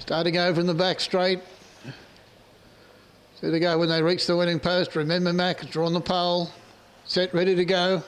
Starting over in the back straight. There to go when they reach the winning post. Remember Mac has drawn the pole. Set, ready to go.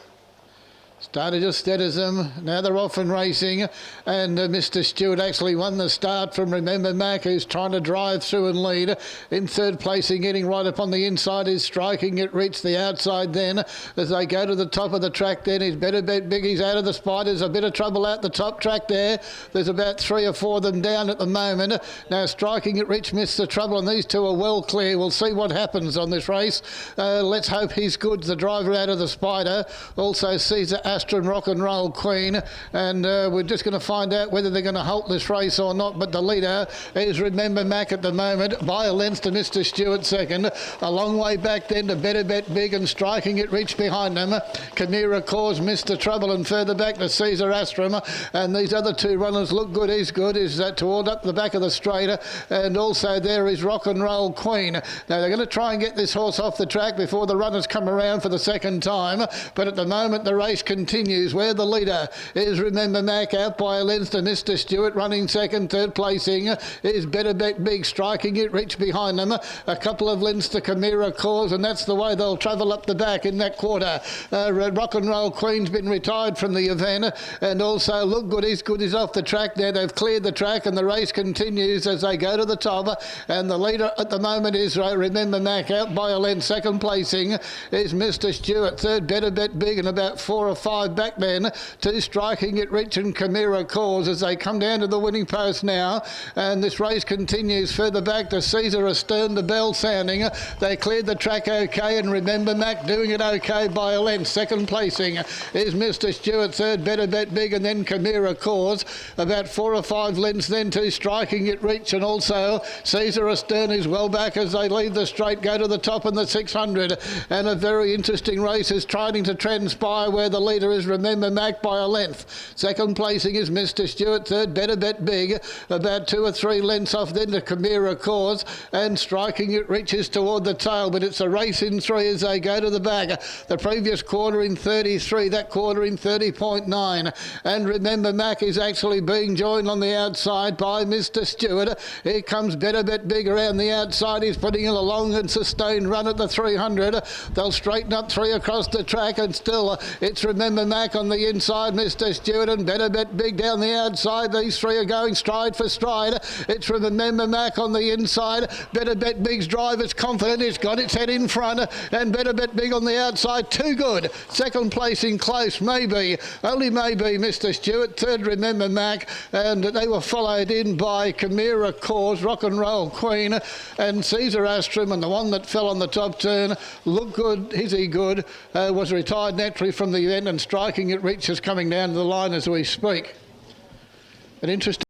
Started just stead as them. Now they're off and racing. And Mr. Stewart actually won the start from Remember Mac, who's trying to drive through and lead. In third placing, getting right up on the inside, is Striking It Rich. The outside then, as they go to the top of the track then, is Better Bet Big. He's out of the spiders. A bit of trouble out the top track there. There's about 3 or 4 of them down at the moment. Now Striking It Rich missed the trouble, and these two are well clear. We'll see what happens on this race. Let's hope he's good. The driver out of the spider. Also Caesar Astra and Rock and Roll Queen, and we're just going to find out whether they're going to halt this race or not. But the leader is Remember Mac at the moment, by a length to Mr. Stewart second. A long way back then to Better Bet Big, and Striking It Rich behind them. Chimera Cause missed the trouble, and further back to Caesar Astrum. And these other two runners look good. He's good. Is toward up the back of the straight, and also there is Rock and Roll Queen. Now they're going to try and get this horse off the track before the runners come around for the second time. But at the moment the race continues, where the leader is Remember Mac, out by a length to Mr. Stewart. Running second. Third placing is Better Bet Big, Striking It Rich behind them. A couple of lengths to Chimera Cause, and that's the way they'll travel up the back in that quarter. Rock and Roll Queen's been retired from the event, and also Look Good Is Good is off the track there. They've cleared the track, and the race continues as they go to the top. And the leader at the moment is Remember Mac, out by a length. Second placing is Mr. Stewart. Third, Better Bet Big, and about 4 or 5 back then to Striking It Rich and Chimera Cause as they come down to the winning post now. And this race continues further back to Caesar Astern, the bell sounding. They cleared the track okay, and Remember Mac doing it okay by a length. Second placing is Mr. Stewart. Third, Better Bet Big, and then Chimera Cause. About 4 or 5 lengths then to Striking It Rich, and also Caesar Astern is well back as they leave the straight, go to the top in the 600. And a very interesting race is trying to transpire, where the leader is Remember Mac by a length. Second placing is Mr. Stewart. Third, Better Bet Big, about 2 or 3 lengths off then to Chimera Cause, and Striking It Rich is toward the tail, but it's a race in 3 as they go to the back. The previous quarter in 33, that quarter in 30.9, and Remember Mac is actually being joined on the outside by Mr. Stewart. Here comes Better Bet Big around the outside. He's putting in a long and sustained run at the 300. They'll straighten up 3 across the track, and still it's Remember Mac on the inside, Mr. Stewart, and Better Bet Big down the outside. These 3 are going stride for stride. It's Remember Mac on the inside. Better Bet Big's driver's confident. It's got its head in front, and Better Bet Big on the outside. Too good. Second placing close, maybe, only maybe, Mr. Stewart. Third, Remember Mac, and they were followed in by Chimera Cause, Rock and Roll Queen, and Caesar Astrum, and the one that fell on the top turn, Look Good, Is He Good, was retired naturally from the event, and Striking It Rich is coming down to the line as we speak. An interesting